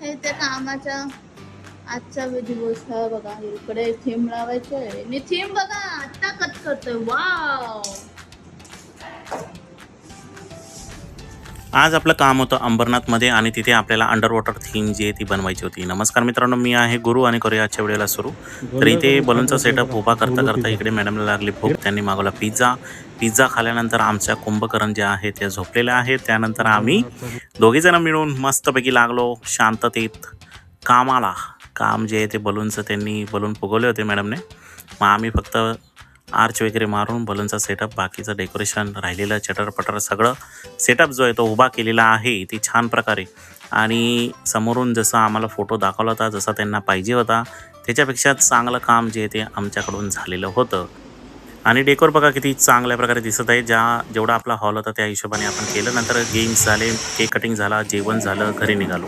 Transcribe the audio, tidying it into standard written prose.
हे त्या कामाचा आजचा दिवस हा बघा. इकडे थीम लावायचे आणि थीम बघा आता कट करतोय. वाव. आज आपलं काम होतं अंबरनाथमध्ये आणि तिथे आपल्याला अंडर वॉटर थीम जी आहे ती बनवायची होती. नमस्कार मित्रांनो, मी आहे गुरु आणि करूया आजच्या वेळेला सुरू. तर इथे बलूनचा सेटअप उभा करता करता इकडे मॅडमला लागली भूक. त्यांनी मागवला पिझ्झा. पिझ्झा खाल्यानंतर आमच्या कुंभकर्ण ज्या आहेत त्या झोपलेल्या आहेत. त्यानंतर आम्ही दोघीजणं मिळून मस्तपैकी लागलो शांततेत कामाला. काम जे आहे ते बलूनचं त्यांनी बलून फुगवले होते मॅडमने. मग आम्ही फक्त आर्च वगैरे मारून बलूनचा सेटअप, बाकीचं डेकोरेशन राहिलेलं चटरपटर सगळं सेटअप जो आहे तो उभा केलेला आहे ती छान प्रकारे. आणि समोरून जसं आम्हाला फोटो दाखवला होता, जसा त्यांना पाहिजे होता त्याच्यापेक्षा चांगलं काम जे आहे ते आमच्याकडून झालेलं होतं. आणि डेकोर बघा किती चांगल्या प्रकारे दिसत आहे. जेवढा आपला हॉल होता त्या हिशोबाने आपण केलं. नंतर गेम्स झाले, केक कटिंग झाला, जेवण झालं, घरी निघालो.